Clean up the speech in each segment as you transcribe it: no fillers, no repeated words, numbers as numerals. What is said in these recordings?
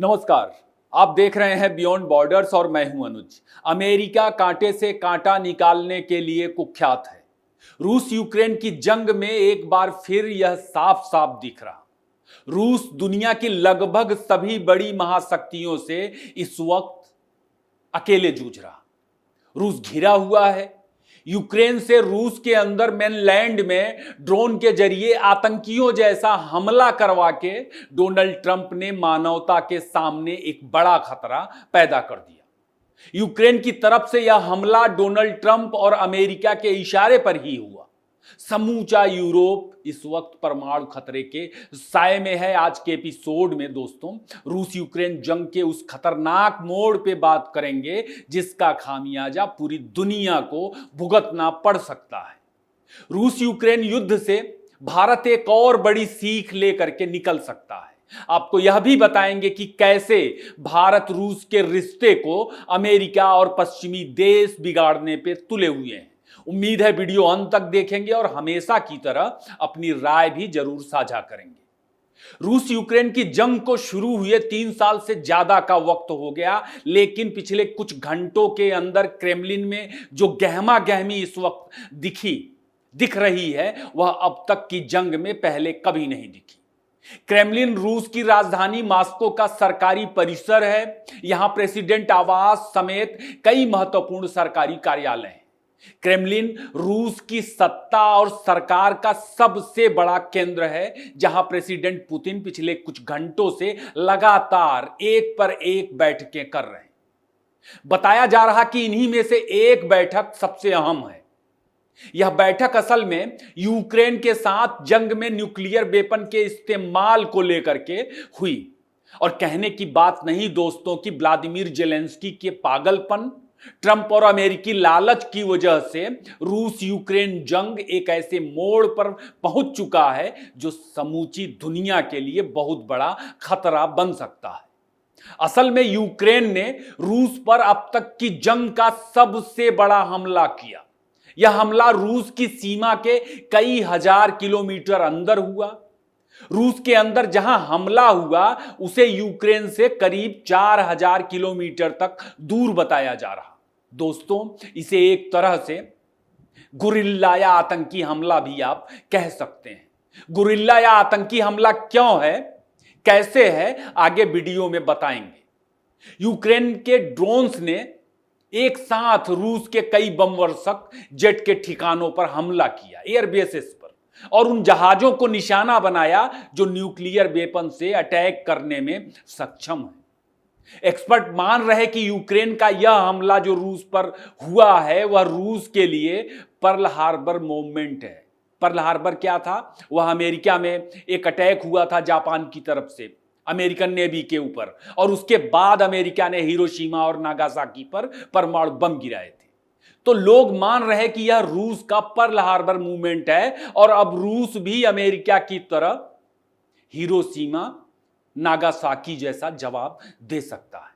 नमस्कार। आप देख रहे हैं बियॉन्ड बॉर्डर्स और मैं हूं अनुज। अमेरिका कांटे से कांटा निकालने के लिए कुख्यात है। रूस यूक्रेन की जंग में एक बार फिर यह साफ साफ दिख रहा। रूस दुनिया की लगभग सभी बड़ी महाशक्तियों से इस वक्त अकेले जूझ रहा। रूस घिरा हुआ है। यूक्रेन से रूस के अंदर मेनलैंड में ड्रोन के जरिए आतंकियों जैसा हमला करवा के डोनाल्ड ट्रंप ने मानवता के सामने एक बड़ा खतरा पैदा कर दिया। यूक्रेन की तरफ से यह हमला डोनाल्ड ट्रंप और अमेरिका के इशारे पर ही हुआ। समूचा यूरोप इस वक्त परमाणु खतरे के साए में है। आज के एपिसोड में दोस्तों रूस यूक्रेन जंग के उस खतरनाक मोड़ पे बात करेंगे जिसका खामियाजा पूरी दुनिया को भुगतना पड़ सकता है। रूस यूक्रेन युद्ध से भारत एक और बड़ी सीख लेकर के निकल सकता है। आपको यह भी बताएंगे कि कैसे भारत रूस के रिश्ते को अमेरिका और पश्चिमी देश बिगाड़ने पे तुले हुए हैं। उम्मीद है वीडियो अंत तक देखेंगे और हमेशा की तरह अपनी राय भी जरूर साझा करेंगे। रूस यूक्रेन की जंग को शुरू हुए 3 साल से ज्यादा का वक्त हो गया, लेकिन पिछले कुछ घंटों के अंदर क्रेमलिन में जो गहमा गहमी इस वक्त दिख रही है वह अब तक की जंग में पहले कभी नहीं दिखी। क्रेमलिन रूस की राजधानी मॉस्को का सरकारी परिसर है। यहां प्रेसिडेंट आवास समेत कई महत्वपूर्ण सरकारी कार्यालय हैं। क्रेमलिन रूस की सत्ता और सरकार का सबसे बड़ा केंद्र है, जहां प्रेसिडेंट पुतिन पिछले कुछ घंटों से लगातार एक पर एक बैठकें कर रहे हैं। बताया जा रहा कि इन्हीं में से एक बैठक सबसे अहम है। यह बैठक असल में यूक्रेन के साथ जंग में न्यूक्लियर वेपन के इस्तेमाल को लेकर के हुई। और कहने की बात नहीं दोस्तों कि व्लादिमीर जेलेंस्की के पागलपन, ट्रंप और अमेरिकी लालच की वजह से रूस यूक्रेन जंग एक ऐसे मोड़ पर पहुंच चुका है जो समूची दुनिया के लिए बहुत बड़ा खतरा बन सकता है। असल में यूक्रेन ने रूस पर अब तक की जंग का सबसे बड़ा हमला किया। यह हमला रूस की सीमा के कई हजार किलोमीटर अंदर हुआ। रूस के अंदर जहां हमला हुआ उसे यूक्रेन से करीब 4000 किलोमीटर तक दूर बताया जा रहा। दोस्तों इसे एक तरह से गुरिल्ला या आतंकी हमला भी आप कह सकते हैं। गुरिल्ला या आतंकी हमला क्यों है, कैसे है, आगे वीडियो में बताएंगे। यूक्रेन के ड्रोन्स ने एक साथ रूस के कई बमवर्षक जेट के ठिकानों पर हमला किया, एयरबेसेस पर, और उन जहाजों को निशाना बनाया जो न्यूक्लियर वेपन से अटैक करने में सक्षम है। एक्सपर्ट मान रहे कि यूक्रेन का यह हमला जो रूस पर हुआ है वह रूस के लिए पर्ल हार्बर मूवमेंट है। पर्ल हार्बर क्या था? वह अमेरिका में एक अटैक हुआ था जापान की तरफ से अमेरिकन नेवी के ऊपर, और उसके बाद अमेरिका ने हिरोशिमा और नागासाकी पर परमाणु बम गिराए थे। तो लोग मान रहे कि यह रूस का पर्ल हार्बर मूवमेंट है और अब रूस भी अमेरिका की तरह हिरोशिमा नागासाकी जैसा जवाब दे सकता है।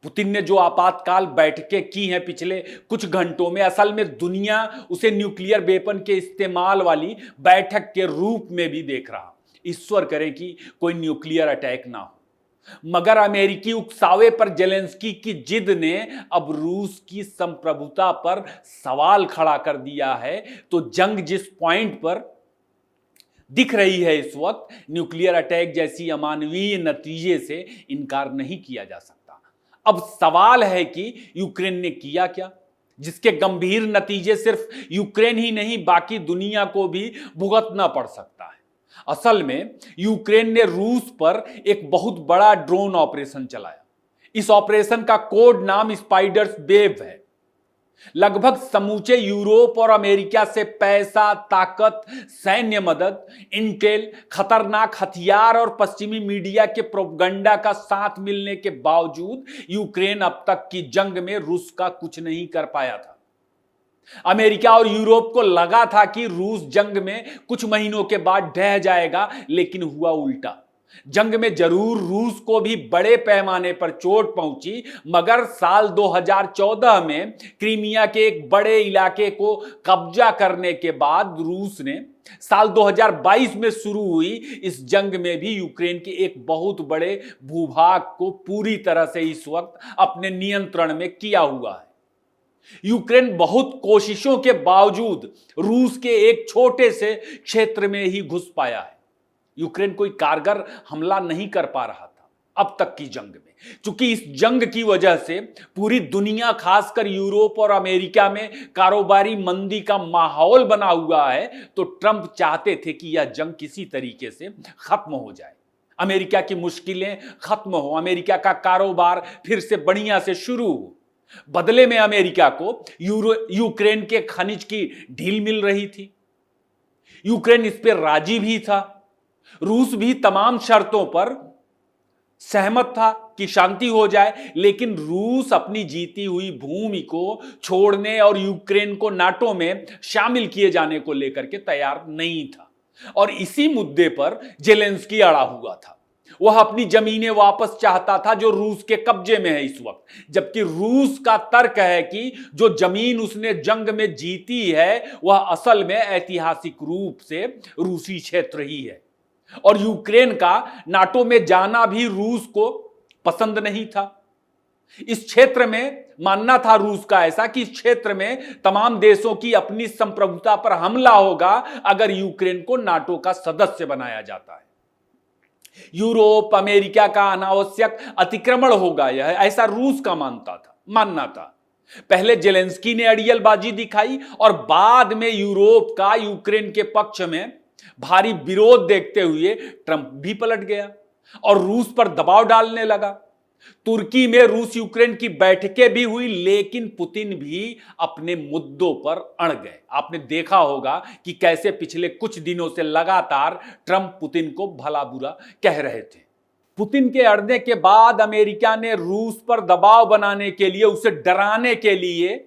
पुतिन ने जो आपातकाल बैठकें की हैं पिछले कुछ घंटों में, असल में दुनिया उसे न्यूक्लियर वेपन के इस्तेमाल वाली बैठक के रूप में भी देख रहा। ईश्वर करे कि कोई न्यूक्लियर अटैक ना हो। मगर अमेरिकी उकसावे पर जेलेंस्की की जिद ने अब रूस की संप्रभुता पर सवाल खड़ा कर दिया है। तो जंग जिस पॉइंट पर दिख रही है इस वक्त, न्यूक्लियर अटैक जैसी अमानवीय नतीजे से इनकार नहीं किया जा सकता। अब सवाल है कि यूक्रेन ने किया क्या, जिसके गंभीर नतीजे सिर्फ यूक्रेन ही नहीं बाकी दुनिया को भी भुगतना पड़ सकता है। असल में यूक्रेन ने रूस पर एक बहुत बड़ा ड्रोन ऑपरेशन चलाया। इस ऑपरेशन का कोड नाम स्पाइडर्स वेव है। लगभग समूचे यूरोप और अमेरिका से पैसा, ताकत, सैन्य मदद, इंटेल, खतरनाक हथियार और पश्चिमी मीडिया के प्रोपगंडा का साथ मिलने के बावजूद यूक्रेन अब तक की जंग में रूस का कुछ नहीं कर पाया था। अमेरिका और यूरोप को लगा था कि रूस जंग में कुछ महीनों के बाद ढह जाएगा, लेकिन हुआ उल्टा। जंग में जरूर रूस को भी बड़े पैमाने पर चोट पहुंची, मगर साल 2014 में क्रीमिया के एक बड़े इलाके को कब्जा करने के बाद रूस ने साल 2022 में शुरू हुई इस जंग में भी यूक्रेन के एक बहुत बड़े भूभाग को पूरी तरह से इस वक्त अपने नियंत्रण में किया हुआ है। यूक्रेन बहुत कोशिशों के बावजूद रूस के एक छोटे से क्षेत्र में ही घुस पाया है। यूक्रेन कोई कारगर हमला नहीं कर पा रहा था अब तक की जंग में, क्योंकि इस जंग की वजह से पूरी दुनिया, खासकर यूरोप और अमेरिका में कारोबारी मंदी का माहौल बना हुआ है। तो ट्रंप चाहते थे कि यह जंग किसी तरीके से खत्म हो जाए, अमेरिका की मुश्किलें खत्म हो, अमेरिका का कारोबार फिर से बढ़िया से शुरू हो। बदले में अमेरिका को यूक्रेन के खनिज की ढील मिल रही थी। यूक्रेन इस पर राजी भी था। रूस भी तमाम शर्तों पर सहमत था कि शांति हो जाए, लेकिन रूस अपनी जीती हुई भूमि को छोड़ने और यूक्रेन को नाटो में शामिल किए जाने को लेकर के तैयार नहीं था। और इसी मुद्दे पर जेलेंस्की अड़ा हुआ था। वह अपनी जमीनें वापस चाहता था जो रूस के कब्जे में है इस वक्त, जबकि रूस का तर्क है कि जो जमीन उसने जंग में जीती है वह असल में ऐतिहासिक रूप से रूसी क्षेत्र ही है। और यूक्रेन का नाटो में जाना भी रूस को पसंद नहीं था। इस क्षेत्र में मानना था रूस का ऐसा कि इस क्षेत्र में तमाम देशों की अपनी संप्रभुता पर हमला होगा अगर यूक्रेन को नाटो का सदस्य बनाया जाता है। यूरोप, अमेरिका का अनावश्यक अतिक्रमण होगा, यह ऐसा रूस का मानना था। पहले जेलेंस्की ने अड़ियलबाजी दिखाई और बाद में यूरोप का यूक्रेन के पक्ष में भारी विरोध देखते हुए ट्रंप भी पलट गया और रूस पर दबाव डालने लगा। तुर्की में रूस यूक्रेन की बैठकें भी हुई, लेकिन पुतिन भी अपने मुद्दों पर अड़ गए। आपने देखा होगा कि कैसे पिछले कुछ दिनों से लगातार ट्रंप पुतिन को भला बुरा कह रहे थे। पुतिन के अड़ने के बाद अमेरिका ने रूस पर दबाव बनाने के लिए, उसे डराने के लिए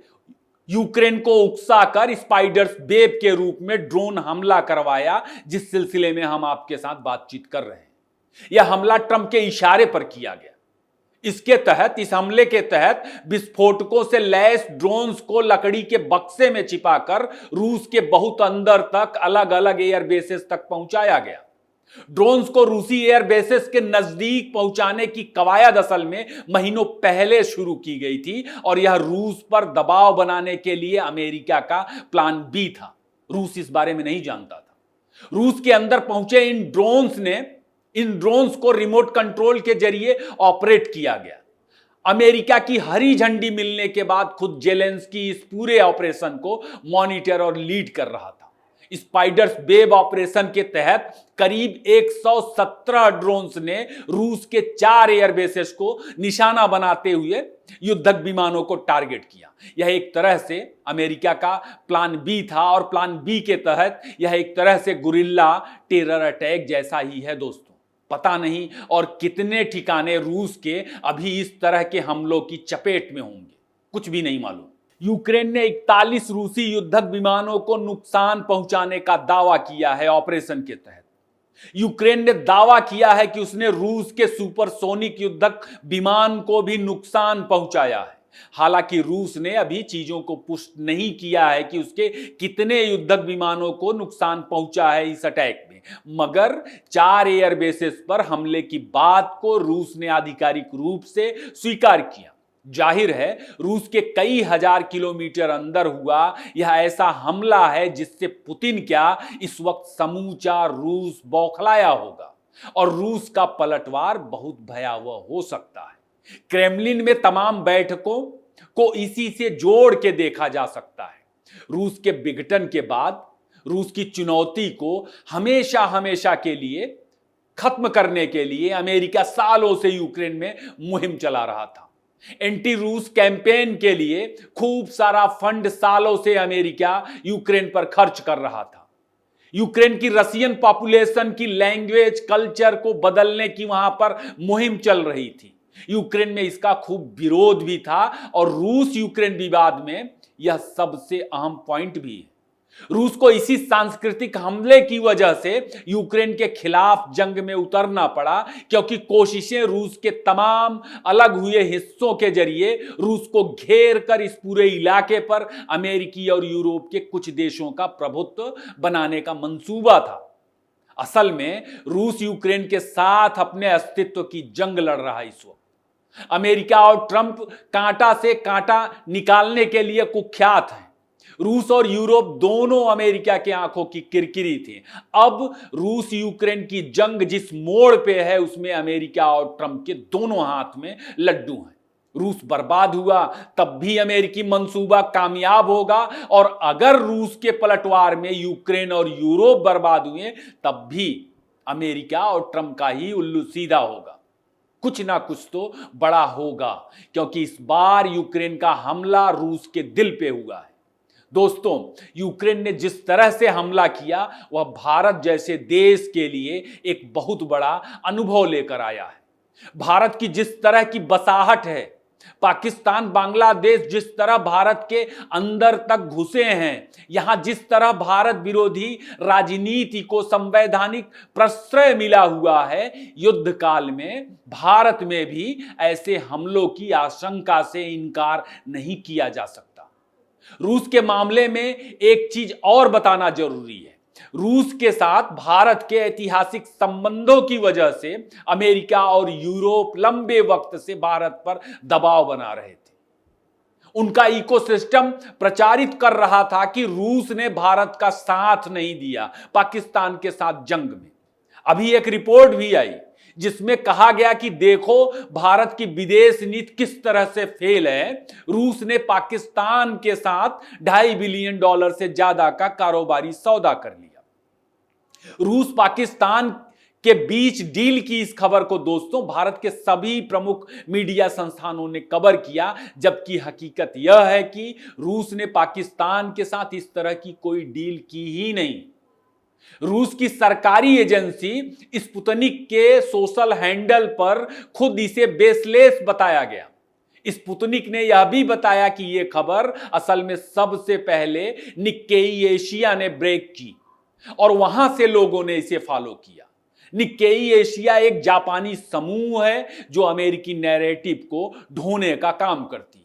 यूक्रेन को उकसाकर स्पाइडर्स वेब के रूप में ड्रोन हमला करवाया, जिस सिलसिले में हम आपके साथ बातचीत कर रहे हैं। यह हमला ट्रंप के इशारे पर किया गया। इस हमले के तहत विस्फोटकों से लैस ड्रोन्स को लकड़ी के बक्से में छिपाकर रूस के बहुत अंदर तक अलग अलग एयर बेसेस तक पहुंचाया गया। ड्रोन्स को रूसी एयर बेसेस के नजदीक पहुंचाने की कवायद असल में महीनों पहले शुरू की गई थी और यह रूस पर दबाव बनाने के लिए अमेरिका का प्लान बी था। रूस इस बारे में नहीं जानता था। रूस के अंदर पहुंचे इन ड्रोन्स को रिमोट कंट्रोल के जरिए ऑपरेट किया गया। अमेरिका की हरी झंडी मिलने के बाद खुद जेलेंस्की इस पूरे ऑपरेशन को मॉनिटर और लीड कर रहा था। स्पाइडर्स वेब ऑपरेशन के तहत करीब 117 ड्रोन्स ने रूस के 4 एयरबेसेस को निशाना बनाते हुए युद्धक विमानों को टारगेट किया। यह एक तरह से अमेरिका का प्लान बी था और प्लान बी के तहत यह एक तरह से गुरिल्ला टेरर अटैक जैसा ही है दोस्तों। पता नहीं और कितने ठिकाने रूस के अभी इस तरह के हमलों की चपेट में होंगे, कुछ भी नहीं मालूम। यूक्रेन ने 41 रूसी युद्धक विमानों को नुकसान पहुंचाने का दावा किया है ऑपरेशन के तहत। यूक्रेन ने दावा किया है कि उसने रूस के सुपरसोनिक युद्धक विमान को भी नुकसान पहुंचाया है। हालांकि रूस ने अभी चीजों को पुष्ट नहीं किया है कि उसके कितने युद्धक विमानों को नुकसान पहुंचा है इस अटैक में, मगर 4 एयरबेसेस पर हमले की बात को रूस ने आधिकारिक रूप से स्वीकार किया। जाहिर है रूस के कई हजार किलोमीटर अंदर हुआ यह ऐसा हमला है जिससे पुतिन क्या इस वक्त समूचा रूस बौखलाया होगा और रूस का पलटवार बहुत भयावह हो सकता है। क्रेमलिन में तमाम बैठकों को इसी से जोड़ के देखा जा सकता है। रूस के विघटन के बाद रूस की चुनौती को हमेशा हमेशा के लिए खत्म करने के लिए अमेरिका सालों से यूक्रेन में मुहिम चला रहा था। एंटी रूस कैंपेन के लिए खूब सारा फंड सालों से अमेरिका यूक्रेन पर खर्च कर रहा था। यूक्रेन की रशियन पॉपुलेशन की लैंग्वेज कल्चर को बदलने की वहां पर मुहिम चल रही थी। यूक्रेन में इसका खूब विरोध भी था और रूस यूक्रेन विवाद में यह सबसे अहम पॉइंट भी है। रूस को इसी सांस्कृतिक हमले की वजह से यूक्रेन के खिलाफ जंग में उतरना पड़ा, क्योंकि कोशिशें रूस के तमाम अलग हुए हिस्सों के जरिए रूस को घेर कर इस पूरे इलाके पर अमेरिकी और यूरोप के कुछ देशों का प्रभुत्व बनाने का मंसूबा था। असल में रूस यूक्रेन के साथ अपने अस्तित्व की जंग लड़ रहा है इस वक्त। अमेरिका और ट्रंप कांटा से कांटा निकालने के लिए कुख्यात हैं। रूस और यूरोप दोनों अमेरिका के आंखों की किरकिरी थी। अब रूस यूक्रेन की जंग जिस मोड़ पे है उसमें अमेरिका और ट्रंप के दोनों हाथ में लड्डू हैं। रूस बर्बाद हुआ तब भी अमेरिकी मंसूबा कामयाब होगा, और अगर रूस के पलटवार में यूक्रेन और यूरोप बर्बाद हुए तब भी अमेरिका और ट्रंप का ही उल्लू सीधा होगा। कुछ ना कुछ तो बड़ा होगा, क्योंकि इस बार यूक्रेन का हमला रूस के दिल पे हुआ है। दोस्तों, यूक्रेन ने जिस तरह से हमला किया वह भारत जैसे देश के लिए एक बहुत बड़ा अनुभव लेकर आया है। भारत की जिस तरह की बसाहट है, पाकिस्तान बांग्लादेश जिस तरह भारत के अंदर तक घुसे हैं, यहां जिस तरह भारत विरोधी राजनीति को संवैधानिक प्रश्रय मिला हुआ है, युद्ध काल में भारत में भी ऐसे हमलों की आशंका से इनकार नहीं किया जा सकता। रूस के मामले में एक चीज और बताना जरूरी है। रूस के साथ भारत के ऐतिहासिक संबंधों की वजह से अमेरिका और यूरोप लंबे वक्त से भारत पर दबाव बना रहे थे। उनका इकोसिस्टम प्रचारित कर रहा था कि रूस ने भारत का साथ नहीं दिया पाकिस्तान के साथ जंग में। अभी एक रिपोर्ट भी आई जिसमें कहा गया कि देखो भारत की विदेश नीति किस तरह से फेल है। रूस ने पाकिस्तान के साथ $2.5 बिलियन से ज्यादा का कारोबारी सौदा कर लिया। रूस पाकिस्तान के बीच डील की इस खबर को दोस्तों भारत के सभी प्रमुख मीडिया संस्थानों ने कवर किया, जबकि हकीकत यह है कि रूस ने पाकिस्तान के साथ इस तरह की कोई डील की ही नहीं। रूस की सरकारी एजेंसी स्पुतनिक के सोशल हैंडल पर खुद इसे बेसलेस बताया गया। स्पुतनिक ने यह भी बताया कि यह खबर असल में सबसे पहले निक्केई एशिया ने ब्रेक की और वहां से लोगों ने इसे फॉलो किया। निक्केई एशिया एक जापानी समूह है जो अमेरिकी नैरेटिव को ढोने का काम करती है।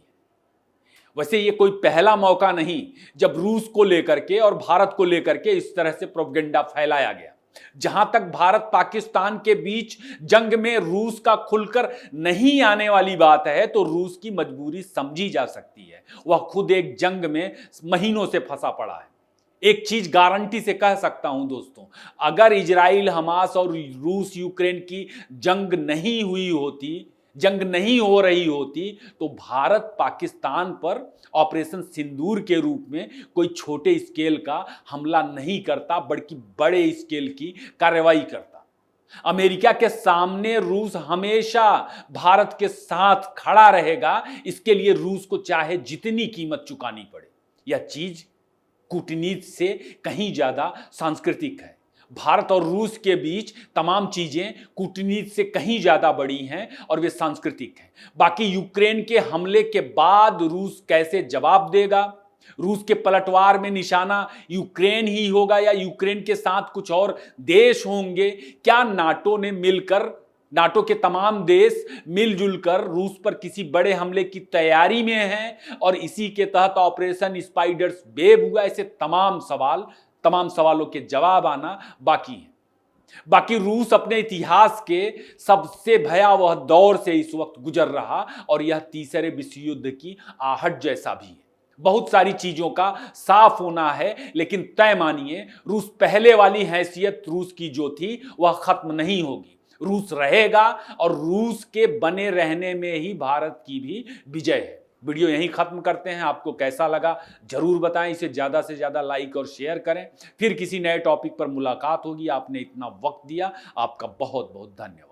वैसे ये कोई पहला मौका नहीं जब रूस को लेकर के और भारत को लेकर के इस तरह से प्रोपेगेंडा फैलाया गया। जहां तक भारत पाकिस्तान के बीच जंग में रूस का खुलकर नहीं आने वाली बात है, तो रूस की मजबूरी समझी जा सकती है। वह खुद एक जंग में महीनों से फंसा पड़ा है। एक चीज गारंटी से कह सकता हूं दोस्तों, अगर इजराइल हमास और रूस यूक्रेन की जंग नहीं हुई होती, जंग नहीं हो रही होती, तो भारत पाकिस्तान पर ऑपरेशन सिंदूर के रूप में कोई छोटे स्केल का हमला नहीं करता, बल्कि बड़े स्केल की कार्रवाई करता। अमेरिका के सामने रूस हमेशा भारत के साथ खड़ा रहेगा, इसके लिए रूस को चाहे जितनी कीमत चुकानी पड़े। यह चीज कूटनीति से कहीं ज्यादा सांस्कृतिक है। भारत और रूस के बीच तमाम चीजें कूटनीति से कहीं ज्यादा बड़ी हैं और वे सांस्कृतिक हैं। बाकी यूक्रेन के हमले के बाद रूस कैसे जवाब देगा, रूस के पलटवार में निशाना यूक्रेन ही होगा या यूक्रेन के साथ कुछ और देश होंगे, क्या नाटो के तमाम देश मिलजुल कर रूस पर किसी बड़े हमले की तैयारी में हैं और इसी के तहत ऑपरेशन स्पाइडर्स वेब हुआ, ऐसे तमाम सवालों के जवाब आना बाकी है। बाकी रूस अपने इतिहास के सबसे भयावह दौर से इस वक्त गुजर रहा और यह तीसरे विश्व युद्ध की आहट जैसा भी है। बहुत सारी चीजों का साफ होना है, लेकिन तय मानिए रूस पहले वाली हैसियत रूस की जो थी वह खत्म नहीं होगी। रूस रहेगा और रूस के बने रहने में ही भारत की भी विजय है। वीडियो यहीं खत्म करते हैं। आपको कैसा लगा जरूर बताएं, इसे ज्यादा से ज्यादा लाइक और शेयर करें। फिर किसी नए टॉपिक पर मुलाकात होगी। आपने इतना वक्त दिया, आपका बहुत बहुत धन्यवाद।